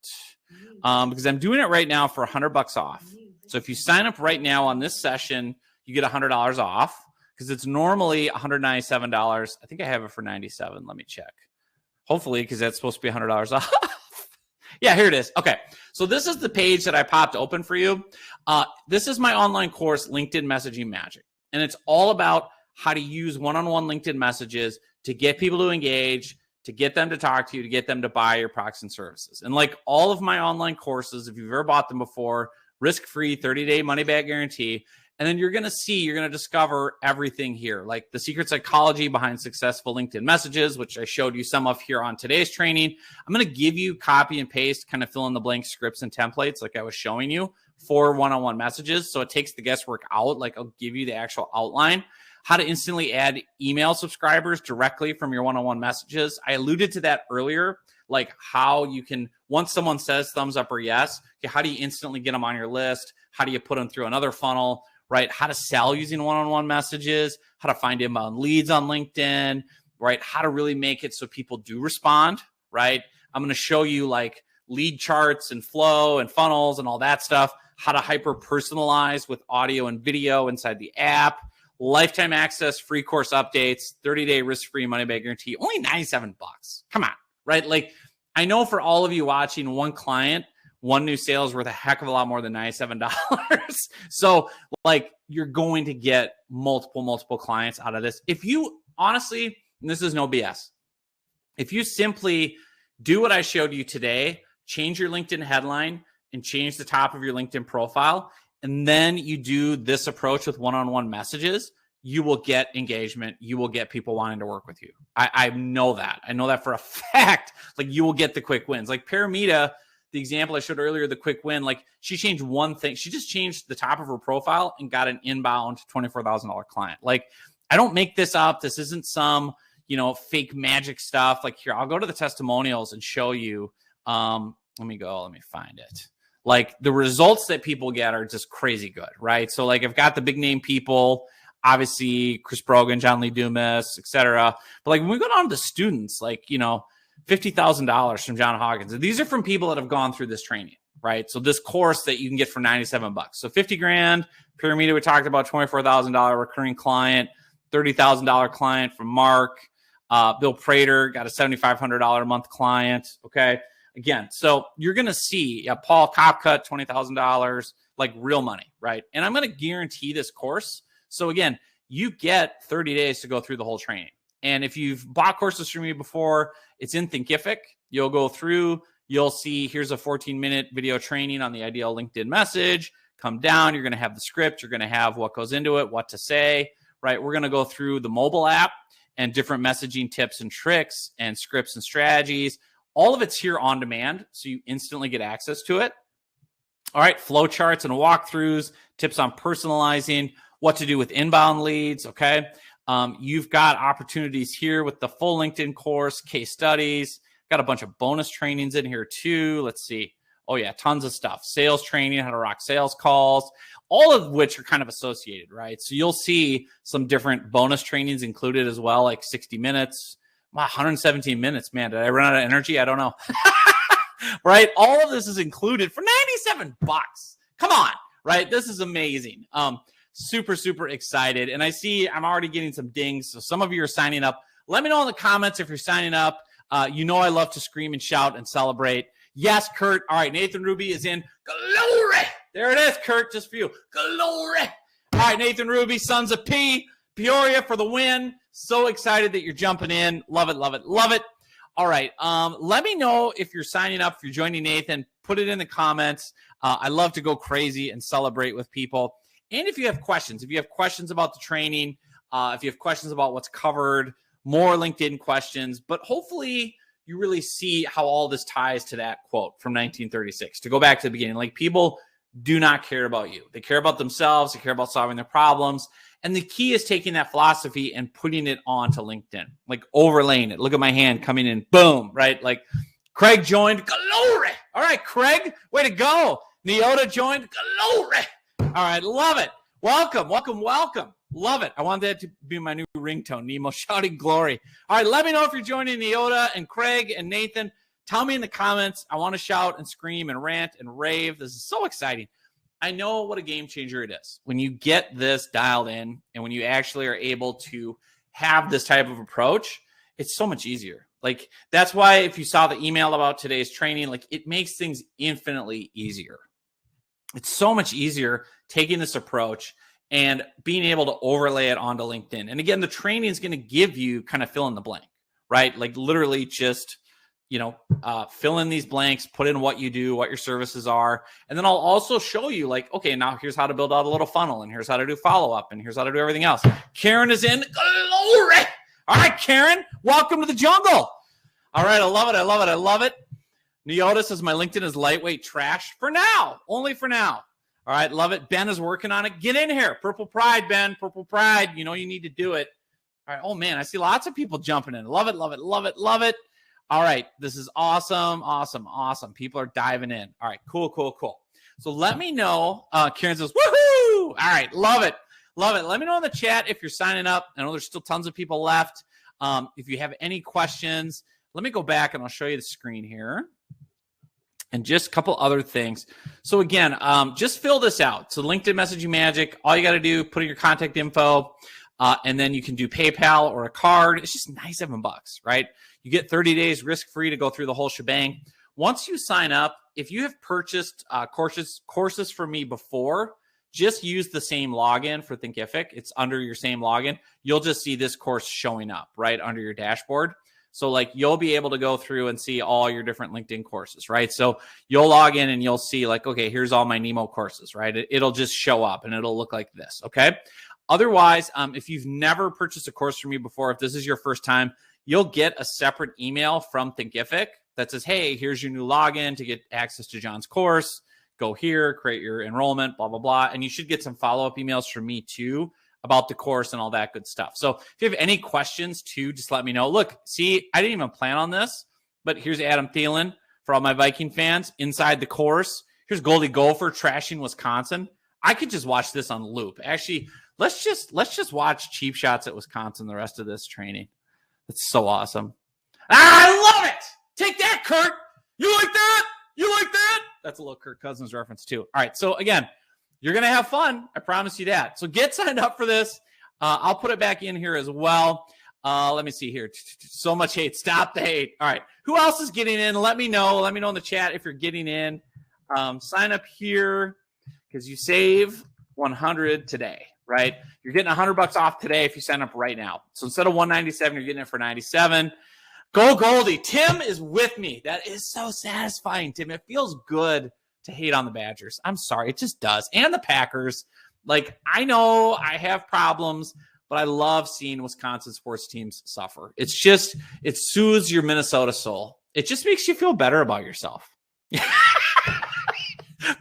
Because I'm doing it right now for $100 off. So if you sign up right now on this session, you get $100 off, because it's normally $197. I think I have it for $97. Let me check. Hopefully, because that's supposed to be $100 off. Yeah, here it is. Okay. So this is the page that I popped open for you. This is my online course, LinkedIn Messaging Magic. And it's all about how to use one-on-one LinkedIn messages to get people to engage, to get them to talk to you, to get them to buy your products and services. And like all of my online courses, if you've ever bought them before, risk-free, 30-day money-back guarantee. And then you're going to discover everything here, like the secret psychology behind successful LinkedIn messages, which I showed you some of here on today's training. I'm going to give you copy and paste, kind of fill in the blank scripts and templates like I was showing you for one-on-one messages. So it takes the guesswork out. Like I'll give you the actual outline, how to instantly add email subscribers directly from your one-on-one messages. I alluded to that earlier, like how you can, once someone says thumbs up or yes, okay, how do you instantly get them on your list? How do you put them through another funnel, right? How to sell using one-on-one messages, how to find inbound leads on LinkedIn, right? How to really make it so people do respond, right? I'm going to show you like lead charts and flow and funnels and all that stuff, how to hyper personalize with audio and video inside the app, lifetime access, free course updates, 30-day risk-free money-back guarantee, only $97. Come on, right? Like I know for all of you watching, one client, one new sale is worth a heck of a lot more than $97. So like you're going to get multiple clients out of this. If you honestly, and this is no BS, if you simply do what I showed you today, change your LinkedIn headline and change the top of your LinkedIn profile, and then you do this approach with one-on-one messages, you will get engagement. You will get people wanting to work with you. I know that. I know that for a fact. Like you will get the quick wins. Like Paramita, the example I showed earlier, the quick win, like she changed one thing. She just changed the top of her profile and got an inbound $24,000 client. Like I don't make this up. This isn't some, fake magic stuff. Like here, I'll go to the testimonials and show you. Let me find it. Like the results that people get are just crazy good, right? So like I've got the big name people, obviously Chris Brogan, John Lee Dumas, etc. But like when we go down to the students, like, $50,000 from John Hawkins. And these are from people that have gone through this training, right? So this course that you can get for $97. So 50 grand, Pyramida, we talked about $24,000 recurring client, $30,000 client from Mark. Bill Prater got a $7,500 a month client. Okay. Again, so you're going to see Paul Kopcut, $20,000, like real money, right? And I'm going to guarantee this course. So again, you get 30 days to go through the whole training. And if you've bought courses from me before, it's in Thinkific. You'll go through, you'll see here's a 14-minute video training on the ideal LinkedIn message. Come down, you're going to have the script. You're going to have what goes into it, what to say, right? We're going to go through the mobile app and different messaging tips and tricks and scripts and strategies. All of it's here on demand, so you instantly get access to it. All right, flow charts and walkthroughs, tips on personalizing, what to do with inbound leads, okay? You've got opportunities here with the full LinkedIn course, case studies, got a bunch of bonus trainings in here too. Let's see. Oh yeah, tons of stuff. Sales training, how to rock sales calls, all of which are kind of associated, right? So you'll see some different bonus trainings included as well, like 60 minutes, 117 minutes, man. Did I run out of energy? I don't know. Right? All of this is included for $97. Come on, right? This is amazing. Super excited. And I see I'm already getting some dings. So some of you are signing up. Let me know in the comments if you're signing up. I love to scream and shout and celebrate. Yes, Kurt. All right, Nathan Ruby is in. Glory. There it is, Kurt, just for you. Glory. All right, Nathan Ruby, Sons of Peoria for the win. So excited that you're jumping in. Love it. All right. Let me know if you're signing up, if you're joining Nathan. Put it in the comments. I love to go crazy and celebrate with people. And if you have questions about the training, if you have questions about what's covered, more LinkedIn questions, but hopefully you really see how all this ties to that quote from 1936. To go back to the beginning, like people do not care about you. They care about themselves. They care about solving their problems. And the key is taking that philosophy and putting it onto LinkedIn, like overlaying it. Look at my hand coming in. Boom, right? Like Craig joined. Glory. All right, Craig, way to go. Neota joined. Glory. All right, love it. Welcome. Love it. I want that to be my new ringtone, Nemo shouting glory. All right, let me know if you're joining Neota and Craig and Nathan. Tell me in the comments. I want to shout and scream and rant and rave. This is so exciting. I know what a game changer it is when you get this dialed in and when you actually are able to have this type of approach. It's so much easier. Like that's why if you saw the email about today's training, like it makes things infinitely easier. It's so much easier taking this approach and being able to overlay it onto LinkedIn. And again, the training is going to give you kind of fill in the blank, right? Like literally just, fill in these blanks, put in what you do, what your services are. And then I'll also show you like, okay, now here's how to build out a little funnel, and here's how to do follow-up, and here's how to do everything else. Karen is in. Glory. All right, Karen, welcome to the jungle. All right, I love it. I love it. I love it. Neota says my LinkedIn is lightweight trash for now, only for now. All right, love it. Ben is working on it. Get in here. Purple Pride, Ben. Purple Pride. You know you need to do it. All right. Oh, man, I see lots of people jumping in. Love it, love it, love it, love it. All right, this is awesome, awesome, awesome. People are diving in. All right, cool, cool, cool. So let me know. Karen says, woohoo! All right, love it, love it. Let me know in the chat if you're signing up. I know there's still tons of people left. If you have any questions, let me go back and I'll show you the screen here. And just a couple other things. So again, just fill this out. So LinkedIn Messaging Magic, all you got to do, put in your contact info, and then you can do PayPal or a card. It's just $97, right? You get 30 days risk-free to go through the whole shebang. Once you sign up, if you have purchased courses from me before, just use the same login for Thinkific. It's under your same login. You'll just see this course showing up right under your dashboard. So like you'll be able to go through and see all your different LinkedIn courses, right? So you'll log in and you'll see like, okay, here's all my Nemo courses, right? It'll just show up and it'll look like this, okay? Otherwise, if you've never purchased a course from me before, if this is your first time, you'll get a separate email from Thinkific that says, hey, here's your new login to get access to John's course. Go here, create your enrollment, blah, blah, blah. And you should get some follow-up emails from me too about the course and all that good stuff. So if you have any questions too, just let me know. Look, see, I didn't even plan on this, but here's Adam Thielen for all my Viking fans inside the course. Here's Goldie Gopher trashing Wisconsin. I could just watch this on loop. Actually, let's just watch cheap shots at Wisconsin the rest of this training. That's so awesome. I love it. Take that, Kurt. You like that? You like that? That's a little Kirk Cousins reference too. All right. So again, you're going to have fun. I promise you that. So get signed up for this. I'll put it back in here as well. Let me see here. So much hate. Stop the hate. All right. Who else is getting in? Let me know. Let me know in the chat if you're getting in. Sign up here because you save 100 today, right? You're getting $100 off today if you sign up right now. So instead of 197, you're getting it for 97. Go Goldie. Tim is with me. That is so satisfying, Tim. It feels good to hate on the Badgers. I'm sorry. It just does. And the Packers. Like, I know I have problems, but I love seeing Wisconsin sports teams suffer. It's just, it soothes your Minnesota soul. It just makes you feel better about yourself.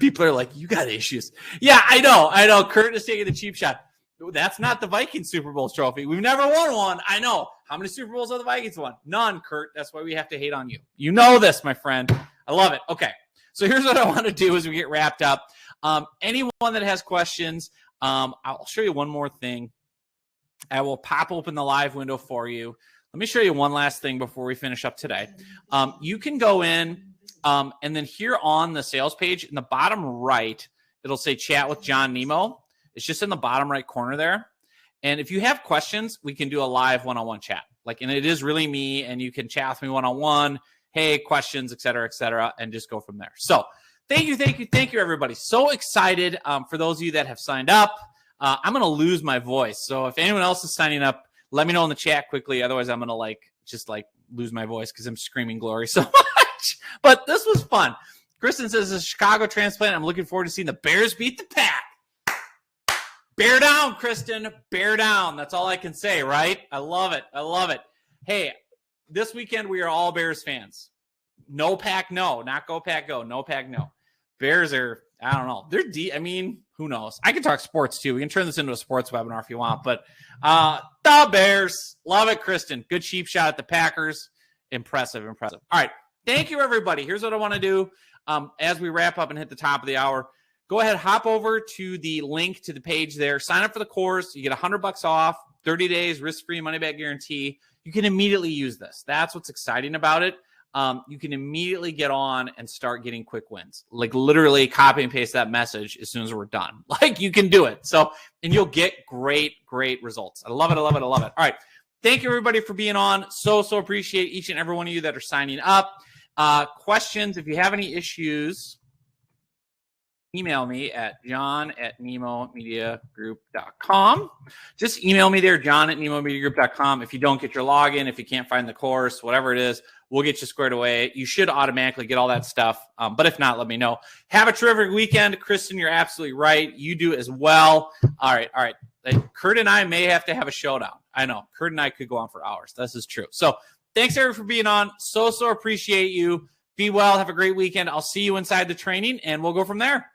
People are like, you got issues. Yeah, I know. Kurt is taking the cheap shot. That's not the Vikings Super Bowl trophy. We've never won one. I know. How many Super Bowls have the Vikings won? None, Kurt. That's why we have to hate on you. You know this, my friend. I love it. Okay. So here's what I want to do as we get wrapped up. Anyone that has questions, I'll show you one more thing. I will pop open the live window for you. Let me show you one last thing before we finish up today. You can go in and then here on the sales page in the bottom right, it'll say chat with John Nemo. It's just in the bottom right corner there. And if you have questions, we can do a live one-on-one chat. And it is really me, and you can chat with me one-on-one. Hey, questions, et cetera, and just go from there. So thank you, everybody. So excited for those of you that have signed up. I'm going to lose my voice. So if anyone else is signing up, let me know in the chat quickly. Otherwise, I'm going to just lose my voice because I'm screaming glory so much. But this was fun. Kristen says, a Chicago transplant. I'm looking forward to seeing the Bears beat the Pack. Bear down, Kristen. Bear down. That's all I can say, right? I love it. I love it. Hey, this weekend we are all Bears fans. No Pack, no. Not go Pack, go. No Pack, no. Bears are, I don't know. They're deep. I mean, who knows? I can talk sports too. We can turn this into a sports webinar if you want. But the Bears. Love it, Kristen. Good cheap shot at the Packers. Impressive. All right. Thank you, everybody. Here's what I want to do as we wrap up and hit the top of the hour. Go ahead, hop over to the link to the page there. Sign up for the course. You get $100 off, 30 days, risk-free, money-back guarantee. You can immediately use this. That's what's exciting about it. You can immediately get on and start getting quick wins. Literally copy and paste that message as soon as we're done. You can do it. So, and you'll get great results. I love it. All right. Thank you, everybody, for being on. So appreciate each and every one of you that are signing up. Questions, if you have any issues. email me at john@nemomediagroup.com. Just email me there, john@nemomediagroup.com. If you don't get your login, if you can't find the course, whatever it is, we'll get you squared away. You should automatically get all that stuff. But if not, let me know. Have a terrific weekend. Kristen, you're absolutely right. You do as well. All right. Kurt and I may have to have a showdown. I know. Kurt and I could go on for hours. This is true. So thanks, everyone, for being on. So appreciate you. Be well. Have a great weekend. I'll see you inside the training, and we'll go from there.